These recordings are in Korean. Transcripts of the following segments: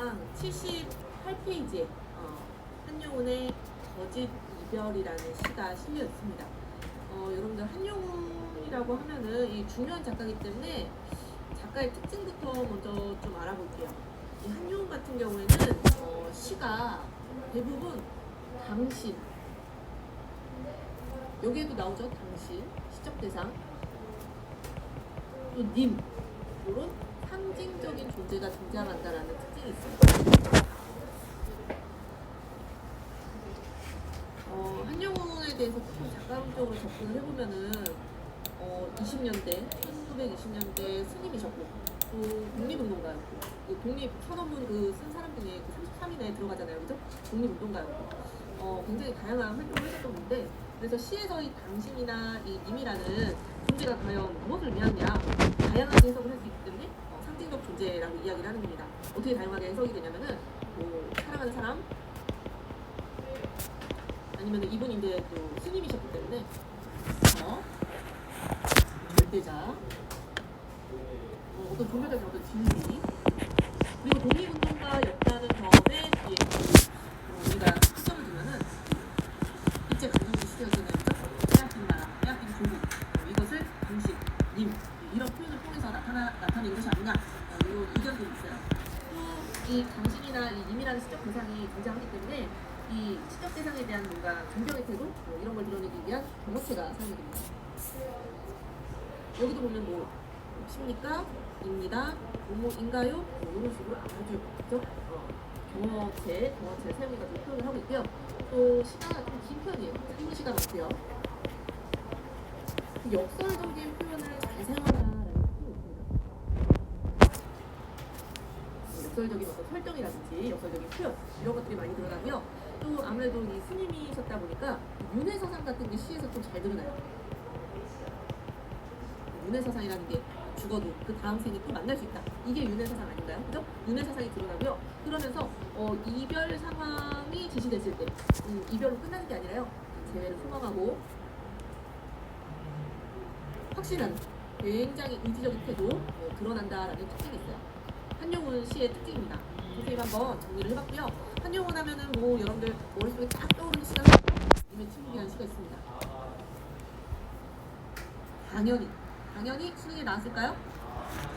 장 78페이지에 한용운의 거짓 이별이라는 시가 실려 있습니다. 여러분들 한용운이라고 하면은 이 중요한 작가이기 때문에 작가의 특징부터 먼저 좀 알아볼게요. 이 한용운 같은 경우에는 시가 대부분 당신, 여기에도 나오죠. 당신, 시적 대상, 또 님, 이런 상징적인 존재가 등장한다라는 특징이 있습니다. 한용운에 대해서 조금 작가론적으로 접근을 해보면은 20년대, 1920년대 스님이셨고 또 독립운동가였고 그 독립 선언문 쓴 사람 중에 33인에 들어가잖아요, 그죠? 독립운동가였고 굉장히 다양한 활동을 하셨던 분인데, 그래서 시에서 이 당신이나 이 님이라는 존재가 과연 무엇을 의미하느냐 다양하게 해석을 할 수 있기 때문에 상징적 존재라고 이야기를 하는 겁니다. 어떻게 다양하게 해석이 되냐면은 사랑하는 사람, 아니면 이분이 이제 또 스님이셨기 때문에 절대자, 어떤 종교적인 어떤 진리, 그리고 독립운동가였다는 점에 뒤에 우리가 초점을 두면은 일제 강점기 시대였잖아요. 빼앗긴 나라, 빼앗긴 조국, 이것을 당신, 님, 이런 표현을 통해서 나타낸 것이 아니냐, 이런 의견들이 있어요. 또 이 당신이나 이 님이라는 시적 대상이 등장하기 때문에 이 시적 대상에 대한 뭔가 존경의 태도, 이런 걸 드러내기 위한 번역체가 사용이 됩니다. 여기도 보면 십니까? 입니다. 뭐뭐인가요? 이런 식으로 아주 경어체를 사용해가지고 표현을 하고 있고요. 또 시가 좀 긴 편이에요. 산문시가 많고요. 역설적인 표현을 잘 사용한다라는 뜻이 있습니다. 역설적인 어떤 설정이라든지 역설적인 표현, 이런 것들이 많이 드러나고요. 또 아무래도 이 스님이셨다 보니까 윤회사상 같은 게 시에서 좀 잘 드러나요. 윤회사상이라는 게 죽어도 그 다음 생에 또 만날 수 있다, 이게 윤회사상 아닌가요? 그죠? 윤회사상이 드러나고요. 그러면서 이별 상황이 제시됐을 때 이별로 끝나는 게 아니라요, 재회를 소망하고 확신한 굉장히 의지적인 태도 드러난다라는 특징이 있어요. 한용운 시의 특징입니다. 선생님 한번 정리를 해봤고요. 한용운 하면은 여러분들 머릿속에 딱 떠오르는 시가 님의 침묵이라는 시가 있습니다. 당연히 수능에 나왔을까요?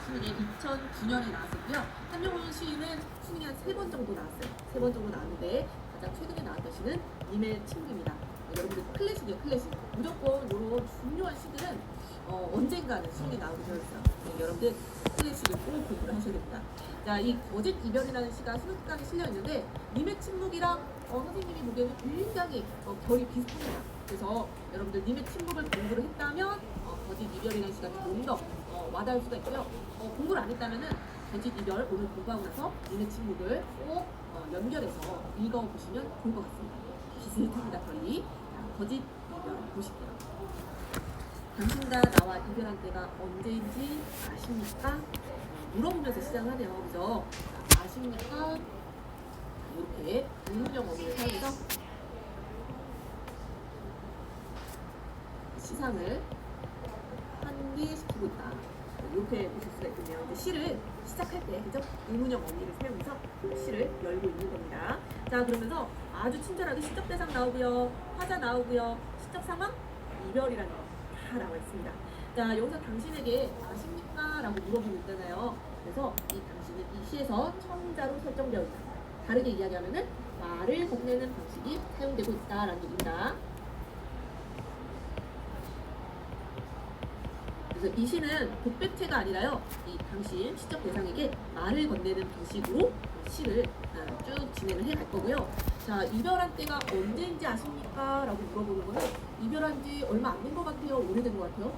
수능에 2009년에 나왔었고요. 한용운 시는 수능에 한 3번 정도 나왔어요. 3번 정도 나왔는데 가장 최근에 나왔던 시는 님의 침묵입니다. 여러분들 클래식이에요, 클래식. 무조건 이런 중요한 시들은 언젠가는 수능에 나오게 되어 있어요. 여러분들 클래식을 꼭 공부를 하셔야 됩니다. 자, 이 거짓 이별이라는 시가 수능 특강에 실려 있는데 님의 침묵이랑 선생님이 보기에는 굉장히 결이 비슷합니다. 그래서 여러분들 님의 침묵을 공부를 했다면 거짓 이별이라는 시가 좀 더 와닿을 수가 있고요. 공부를 안 했다면은 거짓 이별 오늘 공부하고 나서 님의 침묵을 꼭 연결해서 읽어보시면 좋을 것 같습니다. 비슷합니다, 거의. 거짓 이별 보실게요. 당신과 나와 이별한 때가 언제인지 아십니까? 물어보면서 시작을 하네요. 그죠? 아십니까? 이렇게 의문형 어휘를 사용해서 시상을 환기시키고 있다, 이렇게 보실 수가 있겠네요. 이제 시를 시작할 때, 그죠? 의문형 어휘를 사용해서 시를 열고 있는 겁니다. 자, 그러면서 아주 친절하게 시적 대상 나오고요, 화자 나오고요, 시적 상황, 이별이라는 거 다 나와 있습니다. 자, 여기서 당신에게 아십니까? 라고 물어보고 있잖아요. 그래서 이 당신은 이 시에서 청자로 설정되어 있다. 다르게 이야기하면은 말을 건네는 방식이 사용되고 있다라는 얘기입니다. 그래서 이 시는 독백체가 아니라요, 이 당신 시적 대상에게 말을 건네는 방식으로 시를 쭉 진행을 해 갈 거고요. 자, 이별한 때가 언제인지 아십니까? 라고 물어보는 거는 이별한 지 얼마 안 된 것 같아요? 오래된 것 같아요?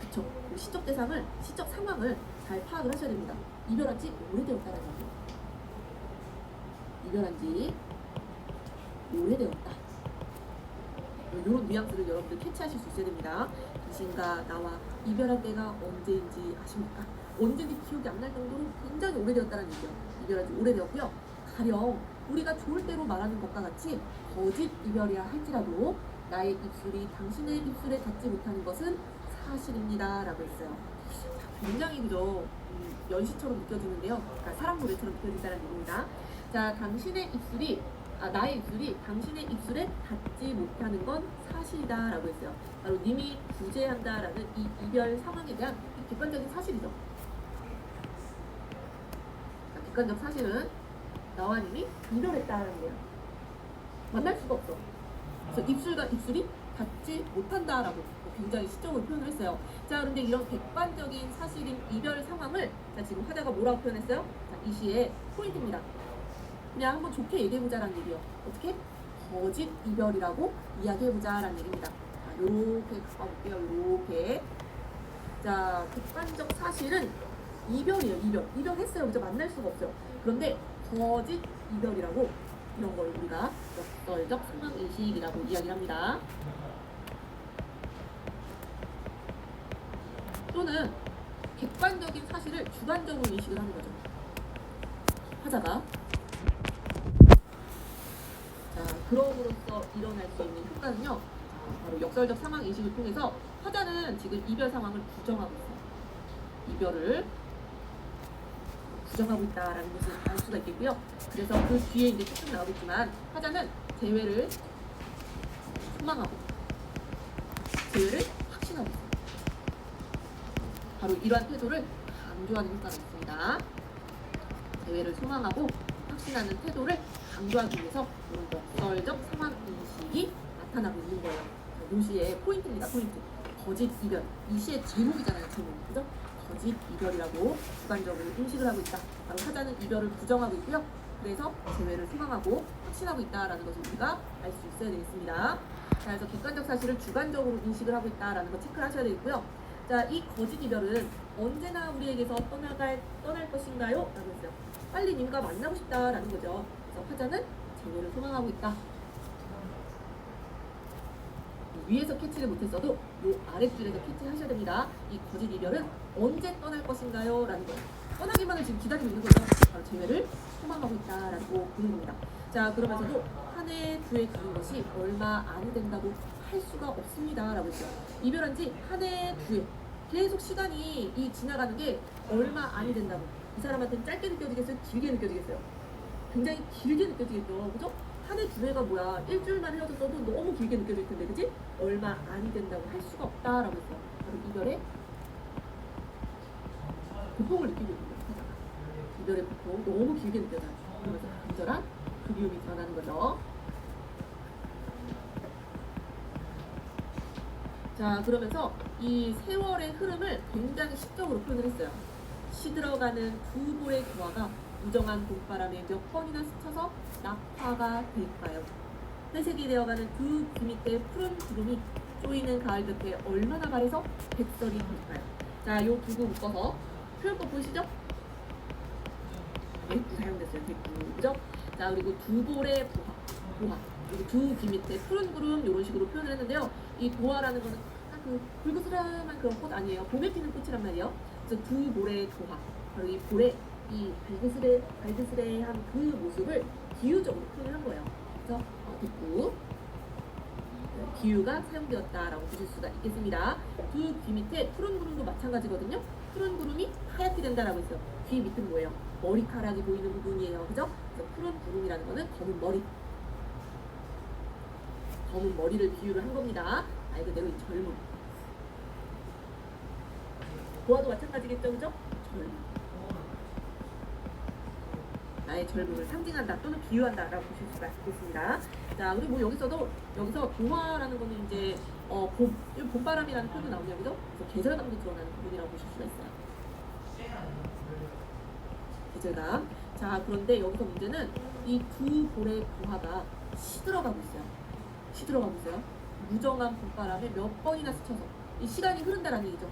그쵸? 시적 대상을, 시적 상황을 잘 파악을 하셔야 됩니다. 이별한 지 오래되었다는 얘기예요. 이별한 지 오래되었다. 이런 뉘앙스를 여러분들 캐치하실 수 있어야 됩니다. 당신과 나와 이별할 때가 언제인지 아십니까? 언제인지 기억이 안 날 정도로 굉장히 오래되었다는 얘기예요. 이별한 지 오래되었고요. 가령 우리가 좋을 대로 말하는 것과 같이 거짓 이별이라 할지라도 나의 입술이 당신의 입술에 닿지 못하는 것은 사실입니다 라고 했어요. 굉장히 그죠? 연시처럼 느껴지는데요. 그러니까 사랑 노래처럼 느껴진다는 얘기입니다. 자, 나의 입술이 당신의 입술에 닿지 못하는 건 사실이다라고 했어요. 바로 님이 구제한다라는 이 이별 상황에 대한 객관적인 사실이죠. 자, 객관적 사실은 나와 님이 이별했다는 거예요. 만날 수가 없어. 그래서 입술과 입술이 닿지 못한다라고 굉장히 시적으로 표현을 했어요. 자, 그런데 이런 객관적인 사실인 이별 상황을 자, 지금 화자가 뭐라고 표현했어요? 자, 이 시의 포인트입니다. 그냥 한번 좋게 얘기해보자라는 얘기요. 어떻게? 거짓 이별이라고 이야기해보자라는 얘기입니다. 자, 요렇게 가볼게요. 요렇게. 자, 객관적 사실은 이별이에요. 이별했어요. 그죠? 만날 수가 없어요. 그런데 거짓 이별이라고 이런 걸 우리가 역설적 상황인식이라고 이야기를 합니다. 또는 객관적인 사실을 주관적으로 인식을 하는 거죠. 화자가. 자, 그럼으로써 일어날 수 있는 효과는요. 바로 역설적 상황 인식을 통해서 화자는 지금 이별 상황을 부정하고 있어요. 이별을 부정하고 있다라는 것을 알 수가 있겠고요. 그래서 그 뒤에 이제 쭉 나오겠지만 화자는 재회를 소망하고 재회를 확신하고 있어요. 바로 이러한 태도를 강조하는 효과가 있습니다. 재회를 소망하고 확신하는 태도를 강조하기 위해서 이런 역설적 상황 인식이 나타나고 있는 거예요. 이 시의 포인트입니다. 포인트. 거짓 이별. 이 시의 제목이잖아요. 제목. 그죠? 거짓 이별이라고 주관적으로 인식을 하고 있다. 바로 화자는 이별을 부정하고 있고요. 그래서 재회를 소망하고 확신하고 있다라는 것을 우리가 알 수 있어야 되겠습니다. 자, 그래서 객관적 사실을 주관적으로 인식을 하고 있다라는 거 체크를 하셔야 되겠고요. 자, 이 거짓 이별은 언제나 우리에게서 떠날 것인가요? 라고 했어요. 빨리 님과 만나고 싶다라는 거죠. 그래서 화자는 재회를 소망하고 있다. 위에서 캐치를 못했어도 이 아랫줄에서 캐치하셔야 됩니다. 이 거짓 이별은 언제 떠날 것인가요? 라는 거예요. 떠나기만을 지금 기다리고 있는 거죠. 바로 재회를 소망하고 있다라고 보는 겁니다. 자, 그러면서도 한 해, 두 해 가는 것이 얼마 안 된다고 할 수가 없습니다. 라고 했죠. 이별한 지 한 해, 두 해. 계속 시간이 지나가는 게 얼마 안 된다고. 이 사람한테는 짧게 느껴지겠어요? 길게 느껴지겠어요? 굉장히 길게 느껴지겠죠. 그죠? 한 해, 두 해가 뭐야. 일주일만 헤어졌어도 너무 길게 느껴질 텐데, 그지? 얼마 안 된다고 할 수가 없다라고 했어요. 바로 이별의 고통을 느끼고 있는 거예요. 이별의 고통, 너무 길게 느껴져요. 그러면서 간절한 그리움이 드러나는 거죠. 자, 그러면서 이 세월의 흐름을 굉장히 시적으로 표현을 했어요. 시들어가는 두 볼의 교화가 무정한 봄바람에 몇 번이나 스쳐서 낙화가 될까요? 회색이 되어가는 두 귀 밑에 푸른 구름이 쪼이는 가을 볕에 얼마나 바래서 백설이 될까요? 자, 요 두 구 묶어서 표현법 보이시죠? 백구 사용됐어요. 백구. 그죠? 자, 그리고 두 볼의 보화. 그리고 두 귀 밑에 푸른 구름 이런 식으로 표현을 했는데요. 이 보화라는 거는 그 불그스름한 그런 꽃 아니에요. 봄에 피는 꽃이란 말이에요. 그래서 두 볼의 보화. 바로 이 볼의 이 발그스레한 그 모습을 비유적으로 표현을 한 거예요. 그래서 백구. 비유가 사용되었다라고 보실 수가 있겠습니다. 두 귀 밑에 푸른 구름도 마찬가지거든요. 푸른 구름이 하얗게 된다라고 했어요. 귀 밑은 뭐예요? 머리카락이 보이는 부분이에요. 그죠? 그래서 푸른 구름이라는 거는 검은 머리. 검은 머리를 비유를 한 겁니다. 말 그대로 이 젊음. 보아도 마찬가지겠죠, 그죠? 젊음. 나의 젊음을 상징한다 또는 비유한다라고 보실 수가 있겠습니다. 자, 그리고 여기서 보화라는 거는 이제 봄바람이라는 표현도 나오냐, 그죠? 그래서 계절감도 드러나는 부분이라고 보실 수가 있어요. 계절감. 자, 그런데 여기서 문제는 이 두 볼의 보화가 시들어가고 있어요. 무정한 봄바람에 몇 번이나 스쳐서 이 시간이 흐른다는 얘기죠.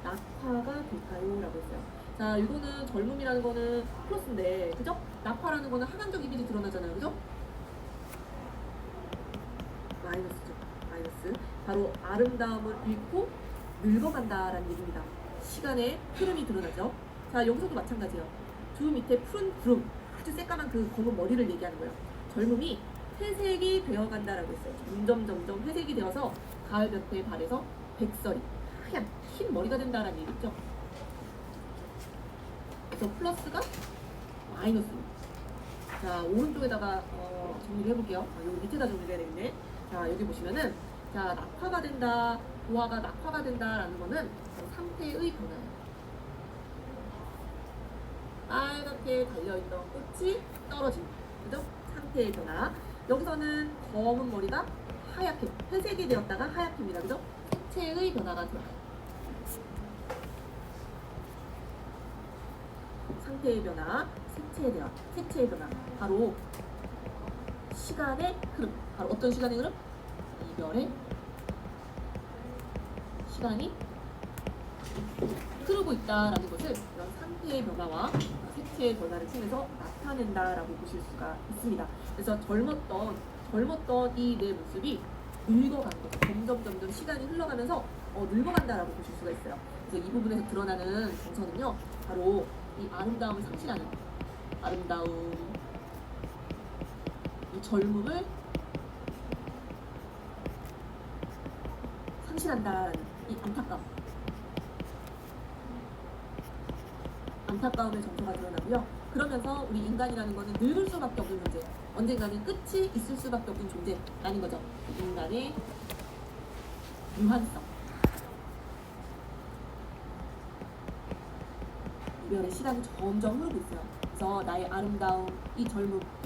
낙화가 될까요? 라고 했어요. 자, 이거는 젊음이라는 거는 플러스인데, 그죠? 낙화라는 거는 하강적 이미지 드러나잖아요, 그죠? 마이너스죠. 마이너스. 바로 아름다움을 잃고 늙어간다라는 얘기입니다. 시간의 흐름이 드러나죠. 자, 여기서도 마찬가지예요. 두 밑에 푸른 구름, 아주 새까만 그 검은 머리를 얘기하는 거예요. 젊음이 회색이 되어간다라고 했어요. 점점 회색이 되어서 가을 볕에 발해서 백설이 하얀 흰 머리가 된다라는 얘기죠. 그래서 플러스가 마이너스. 자, 오른쪽에다가 정리를 해볼게요. 여기 밑에다 정리해야 되겠네. 자, 여기 보시면은 자, 낙화가 된다, 도화가 낙화가 된다라는 거는 상태의 변화예요. 빨갛게 달려있던 꽃이 떨어진, 그죠? 상태의 변화. 여기서는 검은 머리가 하얗게, 회색이 되었다가 하얗게입니다. 그죠? 색채의 변화가 들어가요. 상태의 변화, 색채의 변화. 바로 시간의 흐름. 바로 어떤 시간의 흐름? 이별의 시간이 흐르고 있다라는 것을 이런 상태의 변화와 색채의 변화를 통해서 나타낸다라고 보실 수가 있습니다. 그래서 젊었던 이 내 모습이 늙어가는 거죠. 점점 시간이 흘러가면서 늙어간다라고 보실 수가 있어요. 그래서 이 부분에서 드러나는 정서는요, 바로 이 아름다움을 상실하는, 아름다움, 이 젊음을 상실한다라는 이 안타까움의 정서가 드러나고요. 그러면서 우리 인간이라는 것은 늙을 수밖에 없는 존재, 언젠가는 끝이 있을 수밖에 없는 존재라는 거죠. 인간의 유한성, 이별의 시간이 점점 흐르고 있어요. 그래서 나의 아름다움, 이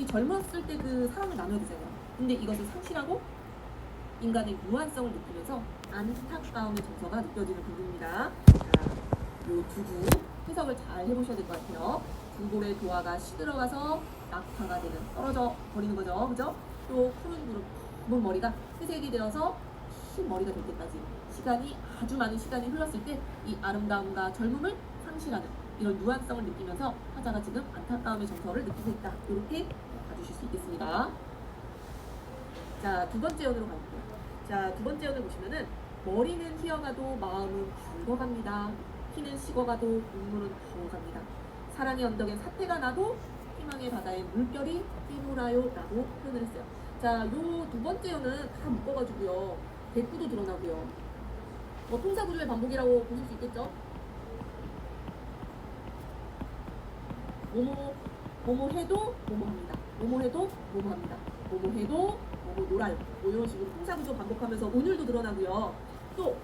젊었을 때 그 사랑을 나눠야 되잖아요. 근데 이것을 상실하고 인간의 무한성을 느끼면서 안타까움의 정서가 느껴지는 부분입니다. 자, 요 두구 해석을 잘 해보셔야 될 것 같아요. 둥골의 도화가 시들어가서 낙화가 되는, 떨어져 버리는 거죠. 그죠? 또 푸른 머리가 회색이 되어서 흰 머리가 될 때까지 아주 많은 시간이 흘렀을 때 이 아름다움과 젊음을 상실하는 이런 누안성을 느끼면서 화자가 지금 안타까움의 정서를 느끼고 있다. 이렇게 봐주실 수 있겠습니다. 자, 두 번째 연으로 가볼게요. 자, 두 번째 연을 보시면은 머리는 휘어가도 마음은 굵어갑니다. 피는 식어가도 눈물은 더워갑니다. 사랑의 언덕엔 사태가 나도 희망의 바다에 물결이 뛰놀아요 라고 표현을 했어요. 자, 요 두 번째 연은 다 묶어가지고요, 대꾸도 드러나고요, 동사구조의 반복이라고 보실 수 있겠죠? 뭐뭐 해도 뭐뭐 합니다. 뭐뭐 해도 뭐뭐 합니다. 뭐뭐 해도 뭐뭐 놀아요. 뭐 이런 식으로 동사구조 반복하면서 운율도 드러나고요. 또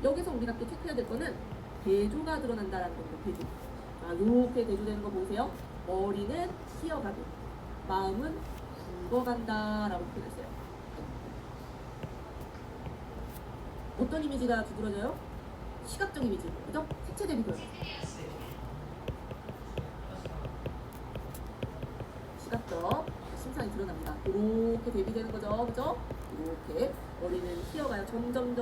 여기서 우리가 또 체크해야 될 거는 대조가 드러난다라는 겁니다. 대조. 자, 이렇게 대조되는 거 보세요. 머리는 휘어가도 마음은 굵어간다라고 표현했어요. 어떤 이미지가 두드러져요? 시각적 이미지, 그죠? 색채 대비 드러나요. 시각적 심상이 드러납니다. 이렇게 대비되는 거죠, 그죠? 이렇게 머리는 휘어가요. 점점,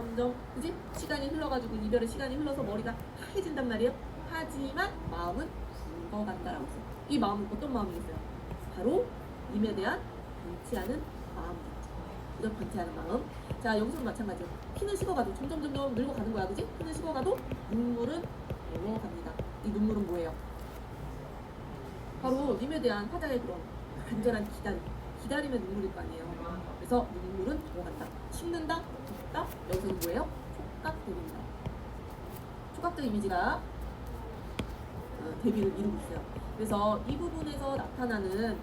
그지? 시간이 흘러가지고 이별의 시간이 흘러서 머리가 하얘진단 말이에요. 하지만 마음은 굵어간다라고 했어요. 이 마음은 어떤 마음이겠어요? 바로 님에 대한 변치 않은 마음이겠죠. 그죠? 변치 않은 마음. 자, 여기서도 마찬가지예요. 피는 식어가도 점점 늙어가는 거야, 그지? 피는 식어가도 눈물은 얼어갑니다. 이 눈물은 뭐예요? 바로 님에 대한 화자의 그런 간절한 기다림의 눈물일 거 아니에요. 그래서 눈물은 들어간다. 식는다, 죽다. 여기서는 뭐예요? 촉각대비입니다. 촉각적 이미지가 대비를 이루고 있어요. 그래서 이 부분에서 나타나는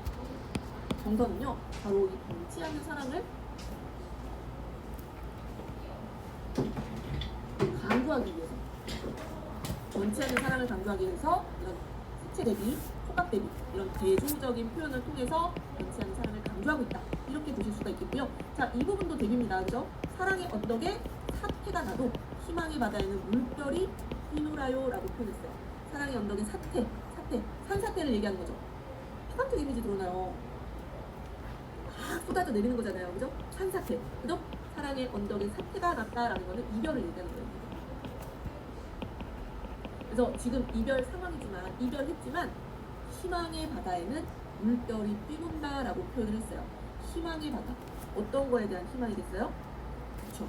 정서는요, 바로 이 변치 않는 사랑을 강구하기 위해서, 변치 않는 사랑을 강구하기 위해서 이런 색채 대비, 촉각 대비, 이런 대조적인 표현을 통해서 변치 않는 사랑을 강조하고 있다. 이렇게 보실 수가 있겠고요. 자, 이 부분도 대비입니다. 그죠? 사랑의 언덕에 사태가 나도 희망의 바다에는 물결이 뛰놀아요 라고 표현했어요. 사랑의 언덕에 사태, 산사태를 얘기하는 거죠. 화각적 이미지 드러나요. 막 쏟아져 내리는 거잖아요. 그죠? 산사태. 그죠? 사랑의 언덕에 사태가 났다라는 거는 이별을 얘기하는 거예요. 그래서 지금 이별 상황이지만, 이별했지만 희망의 바다에는 물결이 뛰는다라고 표현을 했어요. 희망의 바다. 어떤 거에 대한 희망이겠어요? 그렇죠.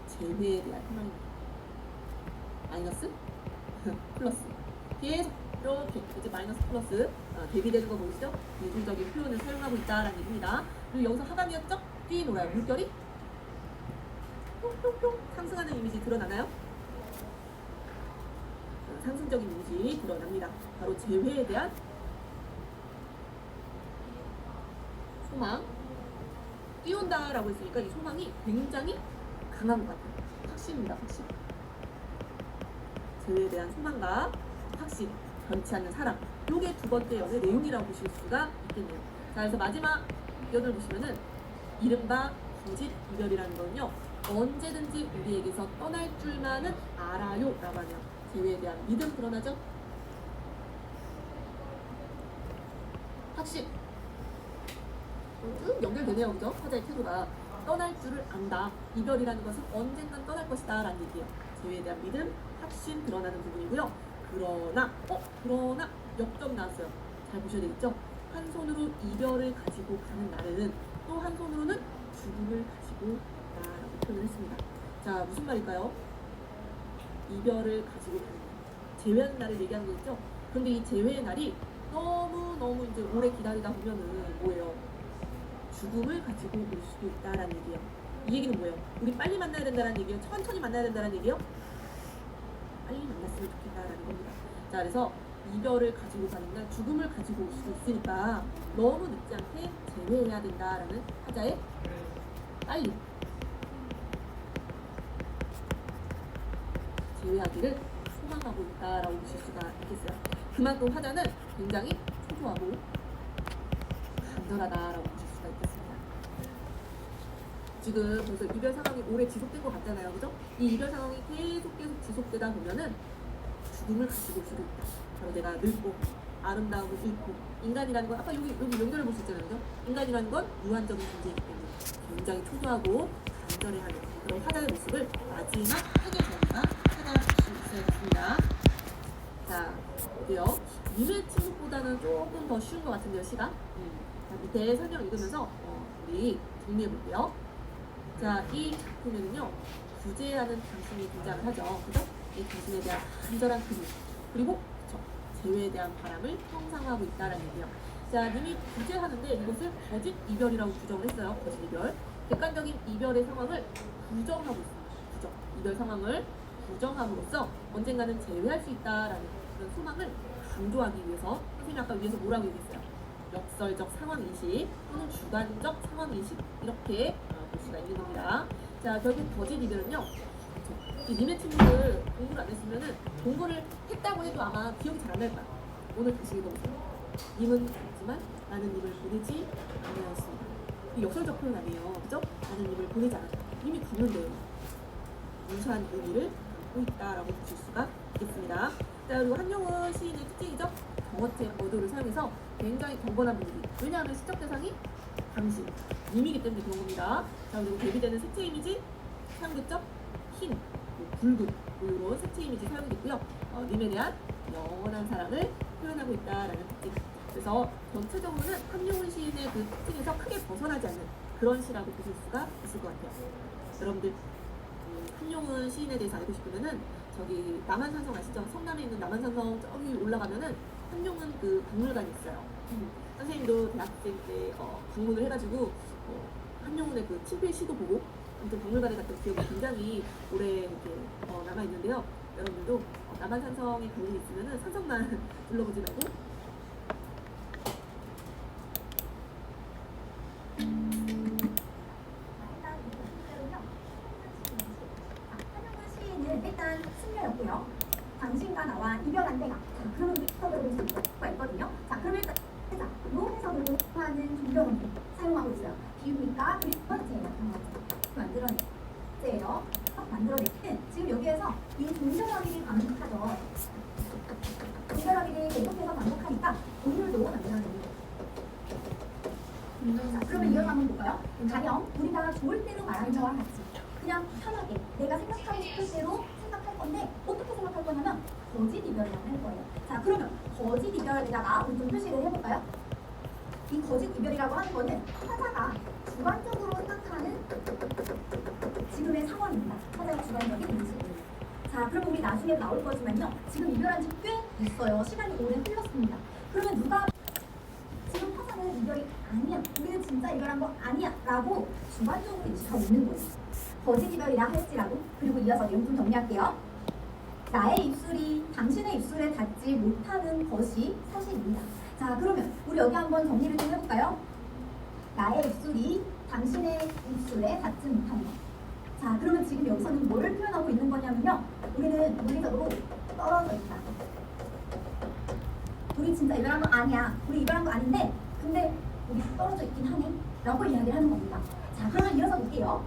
재회에 대한 희망입니다. 마이너스, 플러스. 계속 이렇게 이제 마이너스 플러스 대비되는 거 보이시죠? 대조적인 표현을 사용하고 있다라는 얘기입니다. 그리고 여기서 하강이었죠? 뛰놀아요. 물결이 뿅뿅뿅 상승하는 이미지 드러나나요? 상승적인 이미지 드러납니다. 바로 재회에 대한 소망. 띄운다라고 했으니까 이 소망이 굉장히 강한 것 같아요. 확신입니다. 확신. 재회에 대한 소망과 확신, 변치 않는 사랑. 요게 두 번째 연의 내용이라고 보실 수가 있겠네요. 자, 그래서 마지막 연을 보시면은 이른바 거짓 이별이라는 건요, 언제든지 우리에게서 떠날 줄만은 알아요 라고 하네요. 재회에 대한 믿음 드러나죠? 확신. 연결되네요. 그죠? 화자의 태도가 떠날 줄을 안다. 이별이라는 것은 언젠간 떠날 것이다 라는 얘기예요. 재회에 대한 믿음, 확신 드러나는 부분이고요. 그러나 역점 나왔어요. 잘 보셔야 되겠죠? 한 손으로 이별을 가지고 가는 날에는 또 한 손으로는 죽음을 가지고 있다라고 표현을 했습니다. 자, 무슨 말일까요? 이별을 가지고 가는 날, 재회하는 날을 얘기하는 거겠죠? 그런데 이 재회의 날이 너무 이제 오래 기다리다 보면은 뭐예요? 죽음을 가지고 올 수도 있다라는 얘기예요. 이 얘기는 뭐예요? 우리 빨리 만나야 된다는 얘기예요? 천천히 만나야 된다는 얘기예요? 빨리 만났으면 좋겠다라는 겁니다. 자, 그래서 이별을 가지고 가는 날, 죽음을 가지고 올 수도 있으니까 너무 늦지 않게 재회해야 된다라는 화자의 빨리 재회하기를 소망하고 있다라고 보실 수가 있겠어요. 그만큼 화자는 굉장히 초조하고 간절하다라고 보실 수가 있겠습니다. 지금 벌써 이별 상황이 오래 지속된 것 같잖아요. 그죠? 이 이별 상황이 계속 지속되다 보면은 죽음을 가지고 올 수도 있다. 바로 내가 늙고 아름다움을 잃고, 인간이라는 건 아까 여기 연결해 볼 수 있잖아요. 그죠? 인간이라는 건 유한적인 존재이기 때문에 굉장히 초조하고 간절해하는 그런 화자의 모습을 마지막 책의 저자가 찾아볼 수 있어야겠습니다. 자, 어때요? 님의 친구보다는 조금 더 쉬운 것 같은데요, 시가? 자, 밑에 설명 읽으면서 우리 정리해 볼게요. 자, 이 작품에는요, 구제하는 당신이 등장을 하죠. 그죠? 이 당신에 대한 간절한 그림, 그리고 재회에 대한 바람을 형상화하고 있다는 얘기예요. 자, 님이 구제하는데 이것을 거짓 이별이라고 규정을 했어요. 거짓 이별. 객관적인 이별의 상황을 부정하고 있습니다. 부정. 이별 상황을 부정함으로써 언젠가는 재회할 수 있다라는 그런 소망을 강조하기 위해서, 선생님이 아까 위에서 뭐라고 얘기했어요? 역설적 상황인식 또는 주관적 상황인식, 이렇게 볼 수가 있는 겁니다. 자, 결국 거짓 이별은요, 님의 친구들 공부를 안 했으면은 공부를 했다고 해도 아마 기억이 잘 안 날 거야. 오늘 다시 읽어보세요. 님은 갔지만 나는 님을 보내지 않았습니다. 이 역설적 표현 아니에요. 그죠? 나는 님을 보내지 않았다. 이미 갔는데요. 유사한 의미를 갖고 있다라고 보실 수가 있겠습니다. 자, 그리고 한용운 시인의 특징이죠. 경어체 어도를 사용해서 굉장히 경건한 분위기. 왜냐하면 시적 대상이 당신, 님이기 때문에 그런 겁니다. 자, 그리고 대비되는 색채 이미지 사용됐죠? 흰, 붉은, 이런 색채 이미지 사용됐고요. 님에 대한 영원한 사랑을 표현하고 있다라는 특징. 그래서 전체적으로는 한용운 시인의 그 특징에서 크게 벗어나지 않는 그런 시라고 보실 수가 있을 것 같아요. 여러분들 한용운 시인에 대해서 알고 싶으면은 저기 남한산성 아시죠? 성남에 있는 남한산성 저기 올라가면은 한용운 그 박물관이 있어요. 선생님도 대학생 때 방문을 해가지고 한용운의 그 친필 시도 보고 아무튼 박물관에 갔던 기억이 굉장히 오래 이렇게 남아 있는데요. 여러분들도 남한산성에 갈 일이 있으면은 산성만 둘러보지 말고 일단 승려였고요. 당신과 나와 이별한 때가. 자, 그러면 해석을 볼 수가 있거든요. 자, 그러면 일단 요 해석을 하는 종교를 사용하고 있어요. 비유니까 그리고 번째예요. 만들어내요. 만들어내는 지금 여기에서 이 동절어기를 반복하죠. 동절어기를 계속해서 반복하니까 오늘도 만들어내는 자, 그러면 이어서 한번 볼까요? 가령 우리가 좋을 대로 말하는 거와 같이 그냥 편하게 내가 생각하고 싶을 대로 생각할 건데 어떻게 생각할 거냐면 거짓 이별이라고 할 거예요. 자, 그러면 거짓 이별에다가 우리 좀 표시를 해볼까요? 이 거짓 이별이라고 하는 거는 화자가 주관적으로 생각하는 지금의 상황입니다. 화자의 주관적인 인식입니다. 자, 그럼 우리 나중에 나올 거지만요. 지금 이별한 지 꽤 됐어요. 시간이 오래 흘렀습니다. 그러면 누가 지금 화자는 이별이 아니야, 우리는 진짜 이별한 거 아니야 라고 주관적으로 인식하고 있는 거예요. 거짓 이별이라 할지라도. 그리고 이어서 내용 좀 정리할게요. 나의 입술이 당신의 입술에 닿지 못하는 것이 사실입니다. 자, 그러면 우리 여기 한번 정리를 좀 해볼까요? 나의 입술이 당신의 입술에 닿지 못하는 것. 자, 그러면 지금 여기서는 뭐를 표현하고 있는 거냐면요. 우리는 물리적으로 떨어져 있다. 우리 진짜 이별한 거 아니야. 우리 이별한 거 아닌데, 근데 우리 떨어져 있긴 하네. 라고 이야기를 하는 겁니다. 자, 그러면 이어서 볼게요.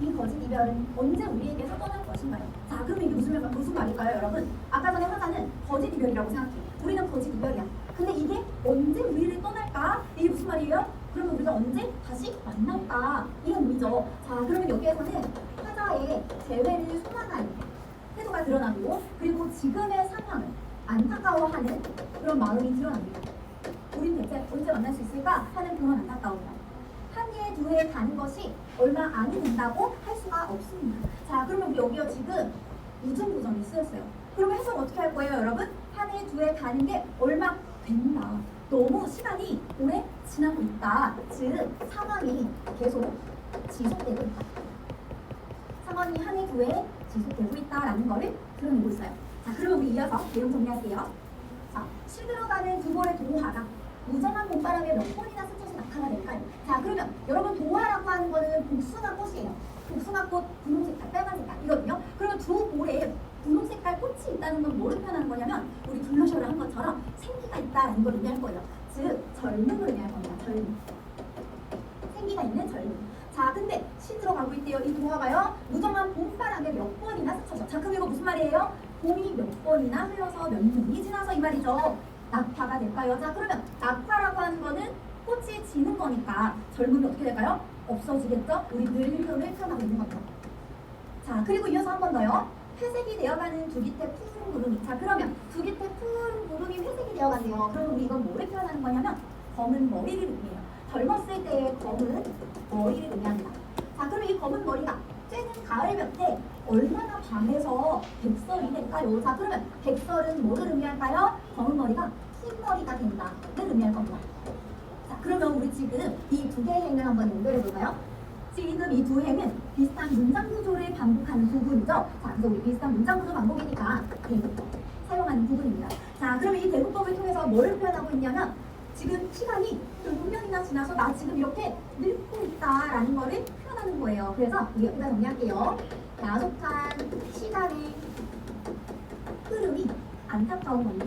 이 거짓 이별은 언제 우리에게서 떠날 것인가요? 자, 그러면 이게 무슨 말일까요, 여러분? 아까 전에 화자는 거짓 이별이라고 생각해. 우리는 거짓 이별이야. 근데 이게 언제 우리를 떠날까? 이게 무슨 말이에요? 그러면 우리가 언제 다시 만날까? 이런 의미죠. 자, 그러면 여기에서는 화자의 재회를 소망하는 태도가 드러나고, 그리고 지금의 상황을 안타까워하는 그런 마음이 드러납니다. 우린 대체 언제 만날 수 있을까 하는 그런 안타까움이다. 한 해, 두 해 가는 것이 얼마 안 된다고 할 수가 없습니다. 자, 그러면 우리 여기요 지금 무증부정이 쓰였어요. 그러면 해석 어떻게 할 거예요, 여러분? 한 해, 두 해 가는 게 얼마 된다. 너무 시간이 오래 지나고 있다. 즉, 상황이 계속 지속되고 있다. 상황이 한 해, 두 해 지속되고 있다라는 거를 드러내고 있어요. 자, 그러면 우리 이어서 내용 정리할게요. 자, 시들어가는 두 볼의 동화가 무정한 봄바람에 몇 번이나 스쳐서 낙하가 될까요? 자, 그러면 여러분 동화라고 하는 거는 복숭아 꽃이에요. 복숭아 꽃 분홍 색깔, 빨간 색깔이거든요. 그러면 두 볼에 분홍 색깔 꽃이 있다는 건 뭐를 표현하는 거냐면 우리 블러셔를 한 것처럼 생기가 있다는 걸 의미할 거예요. 즉, 젊음을 의미할 겁니다. 젊음. 생기가 있는 젊음. 자, 근데 시들어가고 있대요. 이 동화가요. 무정한 봄바람에 몇 번이나 스쳐서. 자, 그럼 이거 무슨 말이에요? 봄이 몇 번이나 흘러서 몇 년이 지나서 이 말이죠. 낙화가 될까요? 자, 그러면 낙화라고 하는 거는 꽃이 지는 거니까 젊음이 어떻게 될까요? 없어지겠죠? 우리 늙음을 표현하고 있는 거죠. 자, 그리고 이어서 한 번 더요. 회색이 되어가는 두 깃의 푸른 구름이. 자, 그러면 두 깃의 푸른 구름이 회색이 되어간대요. 그러면 우리 이건 뭐를 표현하는 거냐면 검은 머리를 의미해요. 젊었을 때의 검은 머리를 의미합니다. 자, 그럼 이 검은 머리가 쬐는 가을볕에 얼마나 밤에서 백설이 될까요? 자, 그러면 백설은 뭐를 의미할까요? 검은 머리가 흰 머리가 된다를 의미할 겁니다. 자, 그러면 우리 지금 이 두 개의 행을 한번 연결해 볼까요? 지금 이 두 행은 비슷한 문장 구조를 반복하는 부분이죠. 자, 그래서 우리 비슷한 문장 구조 반복이니까 대부법 사용하는 부분입니다. 자, 그러면 이 대부법을 통해서 뭘 표현하고 있냐면 지금 시간이 6년이나 지나서 나 지금 이렇게 늙고 있다라는 거를 표현하는 거예요. 그래서 우리 여기다 정리할게요. 야속한 시간의 흐름이 안타까운 겁니다.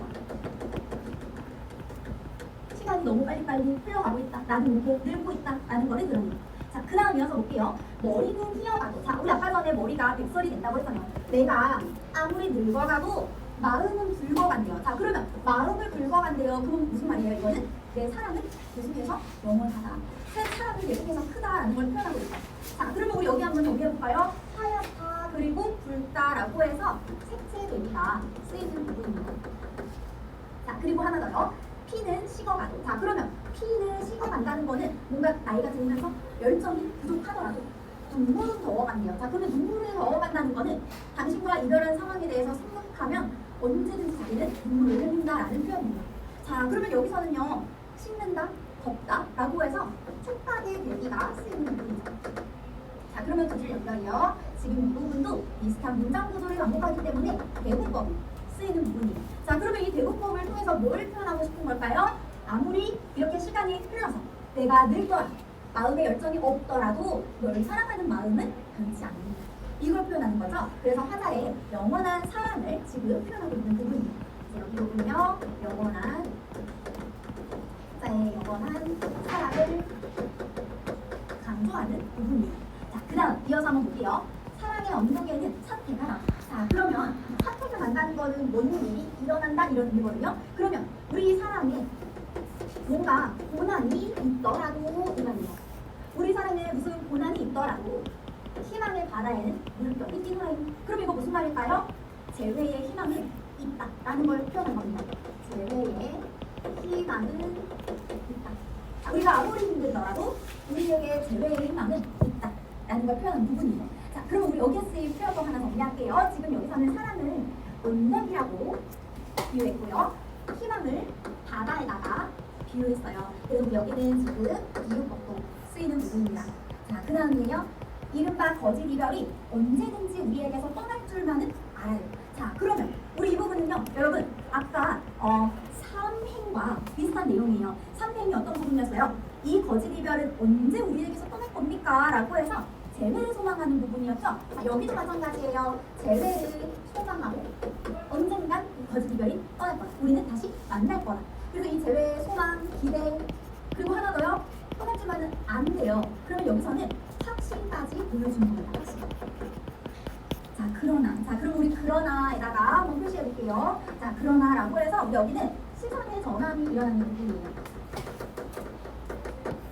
시간이 너무 빨리빨리 흘러가고 있다. 나는 이렇게 늙고 있다라는 거를 드러냅니다. 자, 그 다음 이어서 볼게요. 머리는 휘어가도. 자, 우리 아까 전에 머리가 백설이 된다고 했잖아요. 내가 아무리 늙어가도 마음은 붉어간대요. 자, 그러면 마음을 붉어간대요. 그럼 무슨 말이에요? 이거는 내 사랑은 계속해서 영원하다. 새 사랑은 계속해서 크다라는 걸 표현하고 있어요. 자, 그러면 우리 여기 한번 정리해볼까요? 하얗다 그리고 붉다라고 해서 색채도입니다. 쓰이는 부분입니다. 자, 그리고 하나 더요. 피는 식어가도. 자, 그러면 피는 식어간다는 거는 뭔가 나이가 들면서 열정이 부족하더라도 눈물은 더워간대요. 자, 그러면 눈물을 더워간다는 거는 당신과 이별한 상황에 대해서 생각하면 언제든지 자기는 눈물을 흘린다라는 표현입니다. 자, 그러면 여기서는요. 식는다, 덥다 라고 해서 촉각의 대기가 쓰이는 부분이죠. 자, 그러면 두 줄 연결이요. 지금 이 부분도 비슷한 문장 구조를 반복하기 때문에 대부법이 쓰이는 부분이에요. 자, 그러면 이 대부법을 통해서 뭘 표현하고 싶은 걸까요? 아무리 이렇게 시간이 흘러서 내가 늙더라, 마음에 열정이 없더라도 널 사랑하는 마음은 변치 않는다. 이걸 표현하는 거죠. 그래서 화자의 영원한 사랑을 지금 표현하고 있는 부분입니다. 여기 부분요. 영원한 화자의 영원한 사랑을 강조하는 부분입니다. 자, 그 다음 이어서 한번 볼게요. 사랑의 언덕에는 사태가. 자, 그러면 사태가 난다는 거는 뭔 일이 일어난다 이런 의미거든요. 그러면 우리 사랑에 뭔가 고난이 있더라도 이 말이에요. 우리 사랑에 무슨 고난이 있더라도 희망의 바다에는 물결이 띄어요. 그럼 이거 무슨 말일까요? 재회의 희망은 있다라는 걸 표현한 겁니다. 재회의 희망은 있다. 자, 우리가 아무리 힘들더라도 우리에게 재회의 희망은 있다라는 걸 표현한 부분이에요. 자, 그럼 우리 여기에 쓰인 표현도 하나 정리할게요. 지금 여기서는 사랑을 언덕이라고 비유했고요. 희망을 바다에다가 비유했어요. 그래서 우리 여기는 지금 비유법도 쓰이는 부분입니다. 자, 그 다음에요. 이른바 거짓 이별이 언제든지 우리에게서 떠날 줄만은 알아요. 자, 그러면 우리 이 부분은요, 여러분 아까 삼행과 비슷한 내용이에요. 삼행이 어떤 부분이었어요? 이 거짓 이별은 언제 우리에게서 떠날 겁니까? 라고 해서 재회를 소망하는 부분이었죠. 자, 여기도 마찬가지예요. 재회를 소망하고 언젠간 이 거짓 이별이 떠날 거다. 우리는 다시 만날 거다. 그래서 이 재회 소망, 기대, 그리고 하나 더요. 떠났지만은 안 돼요. 그러면 여기서는 확신까지 보여주는 겁니다. 확신. 자, 그러나. 자, 그럼 우리 그러나에다가 한번 표시해 볼게요. 자, 그러나라고 해서 우리 여기는 시선의 전환이 일어나는 부분이에요.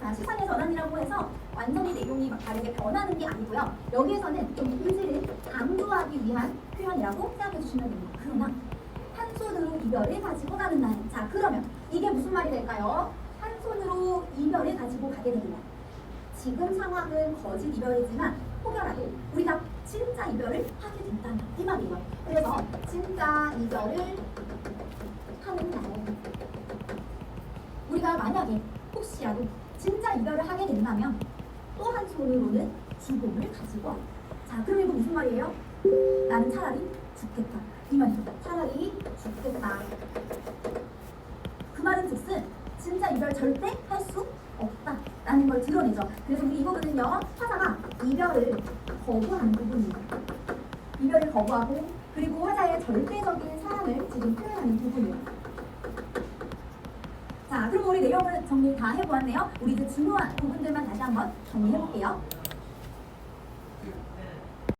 자, 시선의 전환이라고 해서 완전히 내용이 막 다르게 변하는 게 아니고요. 여기에서는 좀 의지를 강조하기 위한 표현이라고 생각해 주시면 됩니다. 그러나 한 손으로 이별을 가지고 가는 날. 자, 그러면 이게 무슨 말이 될까요? 한 손으로 이별을 가지고 가게 됩니다. 지금 상황은 거짓 이별이지만 혹여라도 우리가 진짜 이별을 하게 된다면 이 말이에요. 그래서 진짜 이별을 하는 날 우리가 만약에 혹시라도 진짜 이별을 하게 된다면 또 한 손으로는 죽음을 가지고 와. 자, 그럼 이거 무슨 말이에요? 나는 차라리 죽겠다 이 말이죠. 차라리 죽겠다. 그 말은 즉슨 진짜 이별 절대 할 수 없다라는 걸 드러내죠. 그래서 우리 이 부분은요, 화자가 이별을 거부하는 부분입니다. 이별을 거부하고 그리고 화자의 절대적인 사랑을 지금 표현하는 부분이에요. 자, 그럼 우리 내용을 정리 다 해보았네요. 우리 이제 중요한 부분들만 다시 한번 정리해볼게요.